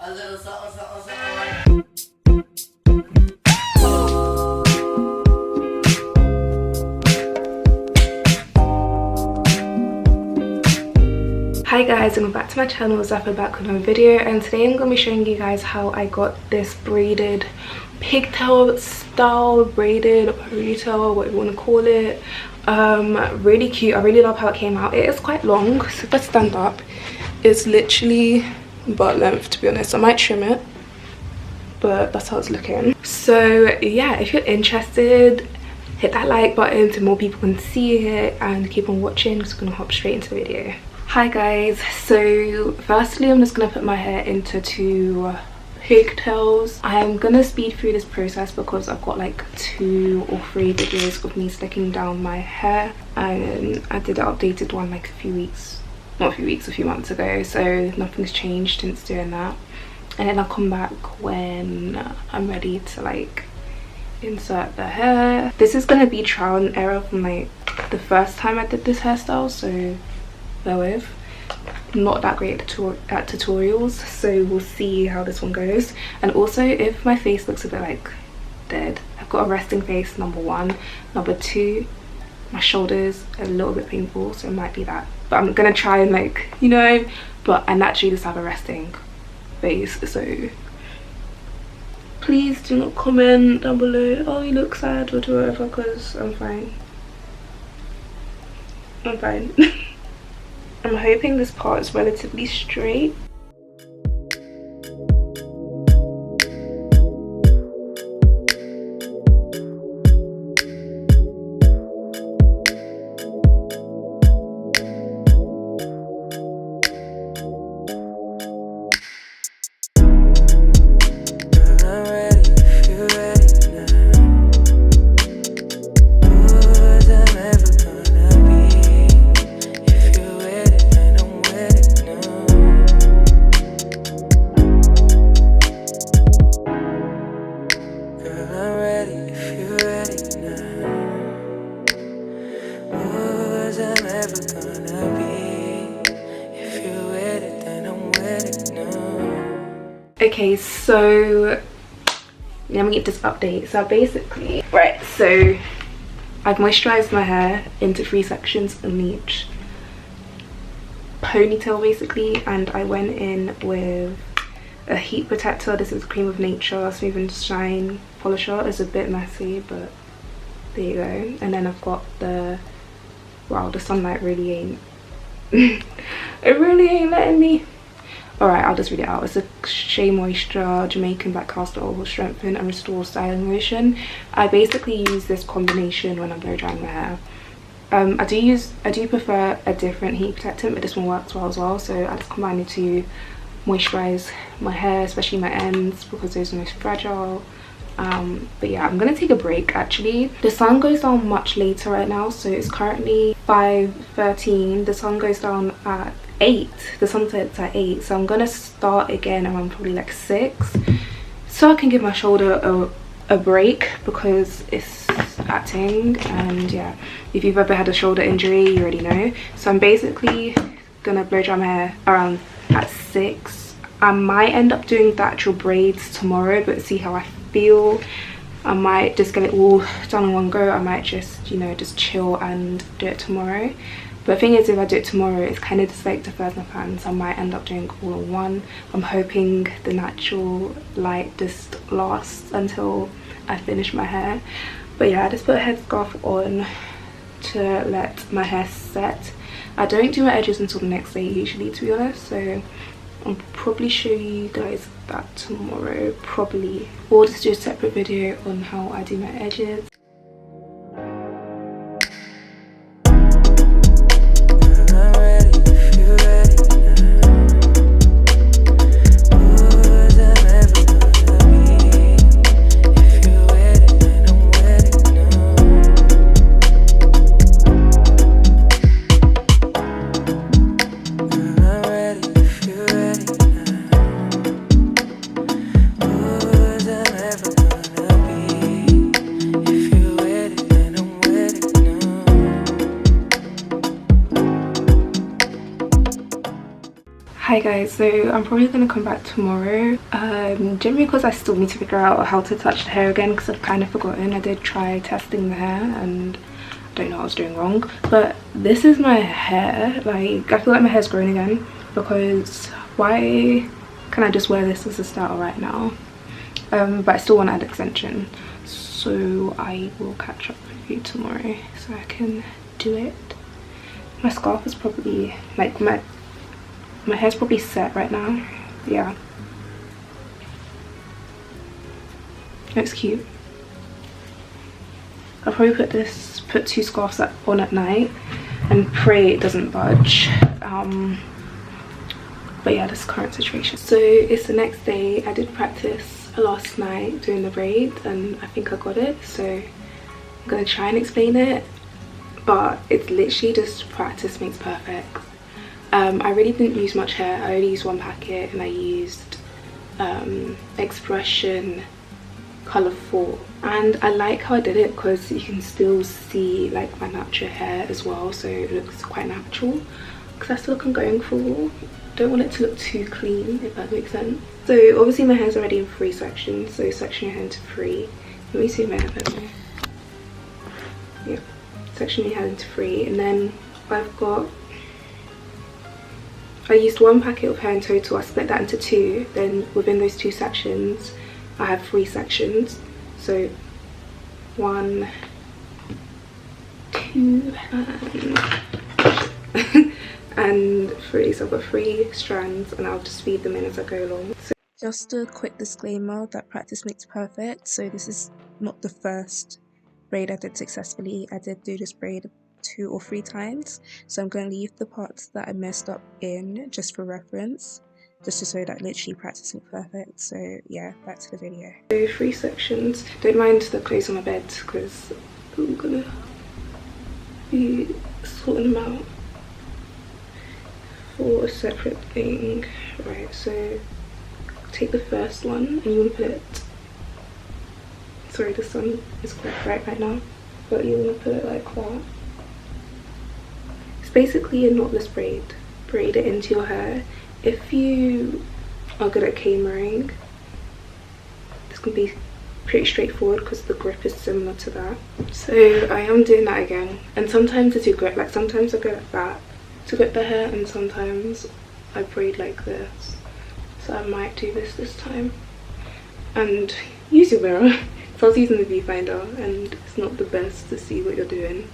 A little something, something, something. Hi guys, welcome back to my channel. Zafro back with another video, and today I'm going to be showing you guys how I got this braided pigtail style braided ponytail, what you want to call it. Really cute. I really love how it came out. It is quite long, so if I stand up, it's literally butt length, to be honest. I might trim it, but that's how it's looking. So yeah, if you're interested, hit that like button so more people can see it, and keep on watching because we're going to hop straight into the video. Hi guys, so firstly I'm just going to put my hair into 2 pigtails. I'm going to speed through this process because I've got like 2 or 3 videos of me slicking down my hair, and I did an updated one like a few months ago, so nothing's changed since doing that. And then I'll come back when I'm ready to like insert the hair. This is going to be trial and error from like the first time I did this hairstyle, so bear with. Not that great at tutorials, so we'll see how this one goes. And also, if my face looks a bit like dead, I've got a resting face, number 1. Number 2, my shoulders are a little bit painful, so it might be that, but I'm gonna try and like, you know, but I naturally just have a resting face, so please do not comment down below, oh you look sad or whatever, because I'm fine. I'm hoping this part is relatively straight. Okay, so let me get this update. So basically, right, so I've moisturized my hair into 3 sections in each ponytail basically, and I went in with a heat protector. This is Cream of Nature Smooth and Shine Polisher. It's a bit messy, but there you go. And then I've got the, wow, the sunlight really ain't it really ain't letting me. Alright, I'll just read it out. It's a Shea Moisture Jamaican Black Castor Oil Strengthen and Restore Styling Lotion. I basically use this combination when I'm blow drying my hair. I do prefer a different heat protectant, but this one works well as well. So I just combine it to moisturize my hair, especially my ends, because those are most fragile. But yeah, I'm gonna take a break actually. The sun goes down much later right now, so it's currently 5:13. The sun goes down at 8. The sun sets at 8, so I'm gonna start again around probably like 6, so I can give my shoulder a break because it's acting. And yeah, if you've ever had a shoulder injury, you already know. So I'm basically gonna blow dry my hair around at 6. I might end up doing the actual braids tomorrow, but see how I feel. I might just get it all done in one go. I might just, you know, just chill and do it tomorrow. But the thing is, if I do it tomorrow, it's kind of just like defers my plans. I might end up doing all in one. I'm hoping the natural light just lasts until I finish my hair. But yeah, I just put a headscarf on to let my hair set. I don't do my edges until the next day usually, to be honest, so I'll probably show you guys that tomorrow, probably. Or just do a separate video on how I do my edges. If guys, so I'm probably gonna come back tomorrow, generally because I still need to figure out how to touch the hair again, because I've kind of forgotten. I did try testing the hair and I don't know what I was doing wrong, but this is my hair. Like, I feel like my hair's growing again, because why can I just wear this as a style right now? But I still want to add extension, so I will catch up with you tomorrow so I can do it. My scarf is probably like my hair's probably set right now. Yeah, it's cute. I'll probably put two scarves on at night and pray it doesn't budge. But yeah, this current situation. So it's the next day. I did practice last night doing the braid and I think I got it, so I'm gonna try and explain it, but it's literally just practice makes perfect. I really didn't use much hair. I only used one packet and I used Expression Colourful, and I like how I did it because you can still see like my natural hair as well, so it looks quite natural, because that's the look I'm going for. Don't want it to look too clean, if that makes sense. So obviously my hair's already in 3 sections, so section your hair into 3. Let me see my hair better. Yeah, section your hair into 3, and then I used 1 packet of hair in total. I split that into 2. Then within those 2 sections I have 3 sections, so 1, 2 and 3. So I've got 3 strands and I'll just feed them in as I go along. So just a quick disclaimer that practice makes perfect, so this is not the first braid I did successfully. I did do this braid 2 or 3 times, so I'm going to leave the parts that I messed up in just for reference, just to show that literally practice makes perfect. So yeah, back to the video. So 3 sections. Don't mind the clothes on my bed because I'm gonna be sorting them out for a separate thing. Right, so take the first one and you want to put it, sorry the sun is quite bright right now, but you want to put it like that. It's basically a knotless braid. Braid it into your hair. If you are good at cameraing, this can be pretty straightforward because the grip is similar to that. So I am doing that again, and sometimes I do grip, like sometimes I go like that to grip the hair, and sometimes I braid like this. So I might do this time. And use your mirror. So I was using the viewfinder and it's not the best to see what you're doing.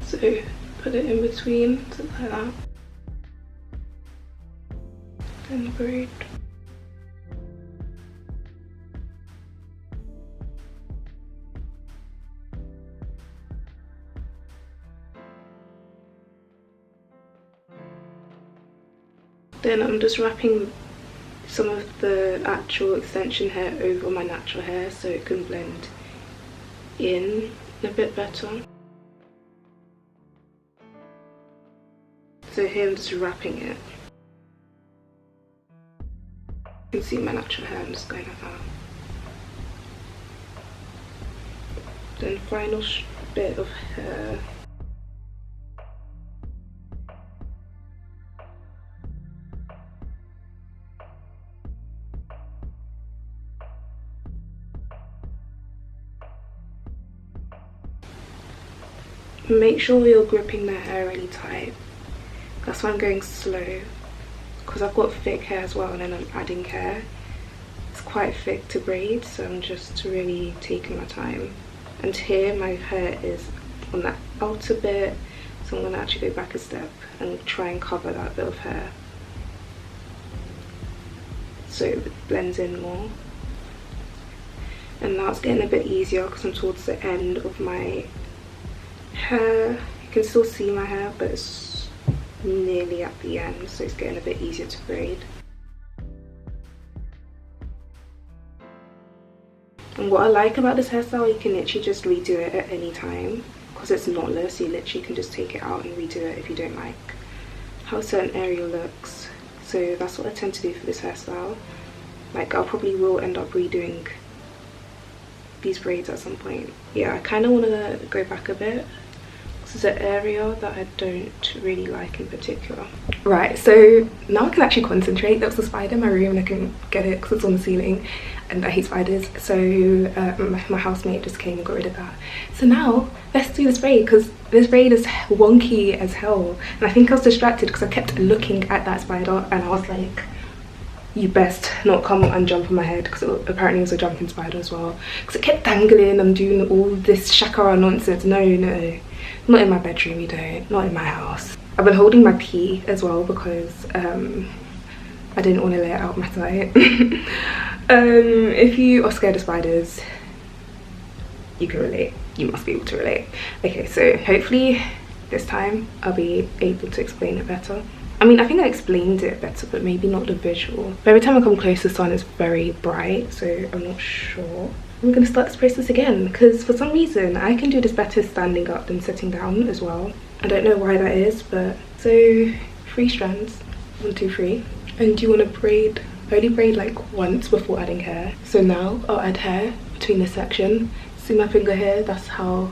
So put it in between, so like that. Then braid. Then I'm just wrapping some of the actual extension hair over my natural hair so it can blend in a bit better. So here I'm just wrapping it. You can see my natural hair, I'm just going like that. Then final bit of hair. Make sure you're gripping the hair really tight. That's why I'm going slow, because I've got thick hair as well and then I'm adding hair. It's quite thick to braid, so I'm just really taking my time. And here my hair is on that outer bit, so I'm going to actually go back a step and try and cover that bit of hair so it blends in more. And now it's getting a bit easier because I'm towards the end of my hair. You can still see my hair, but it's nearly at the end, so it's getting a bit easier to braid. And what I like about this hairstyle, you can literally just redo it at any time because it's knotless. You literally can just take it out and redo it if you don't like how a certain area looks. So that's what I tend to do for this hairstyle. Like, I probably will end up redoing these braids at some point. Yeah, I kind of want to go back a bit. This is an area that I don't really like in particular. Right, so now I can actually concentrate. There was a spider in my room and I couldn't get it because it's on the ceiling and I hate spiders. So my housemate just came and got rid of that. So now let's do this braid, because this braid is wonky as hell. And I think I was distracted because I kept looking at that spider and I was like, you best not come and jump on my head, because apparently it was a jumping spider as well. Because it kept dangling and doing all this shakara nonsense. No, not in my bedroom, you don't. Not in my house. I've been holding my pee as well because I didn't want to let it out my side. If you are scared of spiders, you can relate. You must be able to relate. Okay, so hopefully this time I'll be able to explain it better. I mean, I think I explained it better, but maybe not the visual. But every time I come close, the sun is very bright, so I'm not sure. I'm gonna start this process again because for some reason I can do this better standing up than sitting down as well. I don't know why that is, but so 3 strands, 1, 2, 3, and you want to braid, only braid like once before adding hair. So now I'll add hair between this section. See my finger here? That's how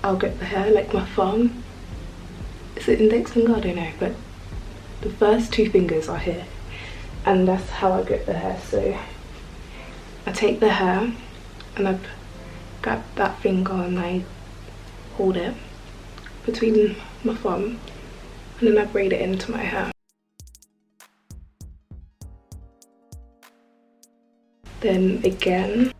I'll grip the hair, like my thumb. Is it index finger? I don't know, but the first 2 fingers are here, and that's how I grip the hair. So I take the hair and I grab that finger and I hold it between my thumb, and then I braid it into my hair. Then again,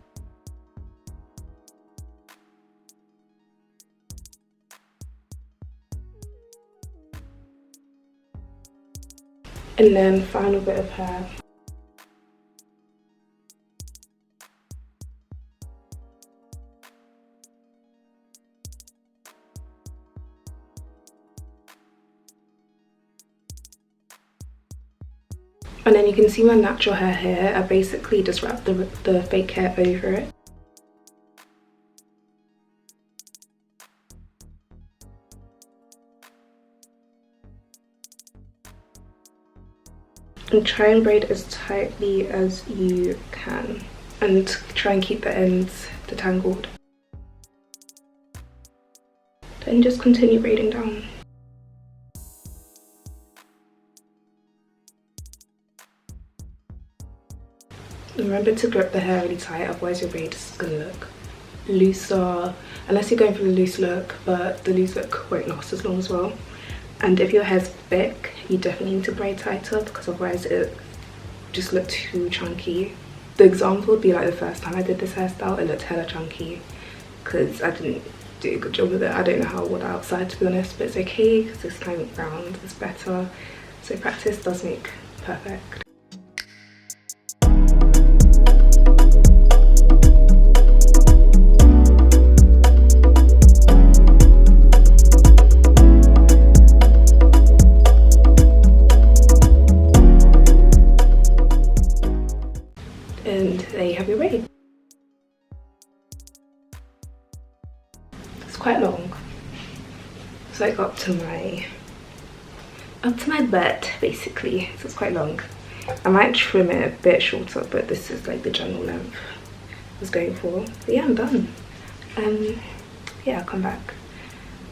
and then final bit of hair. And then you can see my natural hair here. I basically just wrap the fake hair over it. And try and braid as tightly as you can. And try and keep the ends detangled. Then just continue braiding down. Remember to grip the hair really tight, otherwise your braid is gonna look looser, unless you're going for the loose look, but the loose look won't last as long as well. And if your hair's thick, you definitely need to braid tighter, because otherwise it just looked too chunky. The example would be like the first time I did this hairstyle, it looked hella chunky because I didn't do a good job with it. I don't know how it would outside, to be honest, but it's okay because this time round is better. So practice does make perfect. And there you have your braid. It's quite long. It's like up to my butt basically, so it's quite long. I might trim it a bit shorter, but this is like the general length I was going for. But yeah, I'm done. Yeah, I'll come back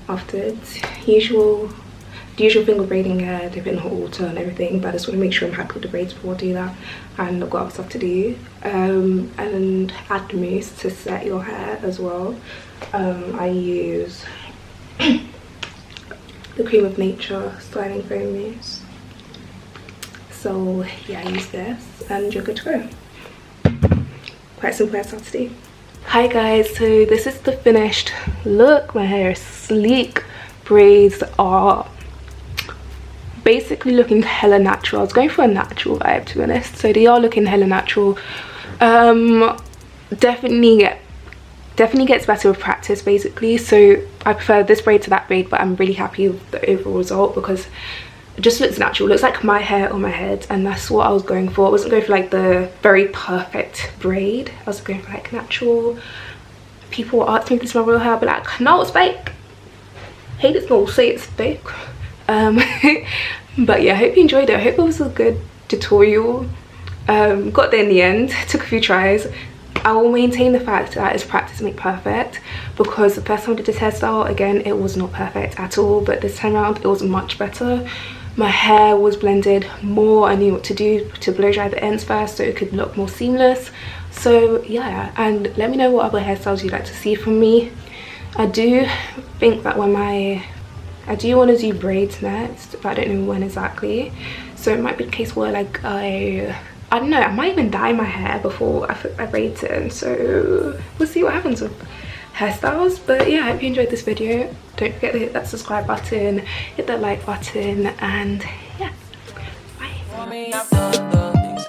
afterwards. The usual thing with braiding hair, dip it in hot water and everything, but I just want to make sure I'm happy with the braids before I do that, and I've got other stuff to do. And add mousse to set your hair as well. I use the Cream of Nature styling foam mousse. So yeah, I use this and you're good to go. Quite simple hairstyle to do. Hi guys, so this is the finished look. My hair is sleek, braids are basically looking hella natural. I was going for a natural vibe, to be honest, so they are looking hella natural. Definitely gets better with practice basically. So I prefer this braid to that braid, but I'm really happy with the overall result because it just looks natural. It looks like my hair on my head, and that's what I was going for. I wasn't going for like the very perfect braid. I was going for like natural. People will ask me if this is my real hair, but like, no, it's fake. Hate it's not, say it's fake. But yeah, I hope you enjoyed it. I hope it was a good tutorial. Got there in the end. Took a few tries. I will maintain the fact that it's practice make perfect, because the first time I did this hairstyle, again, it was not perfect at all, but this time around it was much better. my hair was blended more. I knew what to do to blow dry the ends first so it could look more seamless. So yeah, and let me know what other hairstyles you'd like to see from me. I do think that I do want to do braids next, but I don't know when exactly. So it might be the case where like I don't know, I might even dye my hair before I put my braids in. So we'll see what happens with hairstyles. But yeah, I hope you enjoyed this video. Don't forget to hit that subscribe button, hit that like button, and yeah, bye.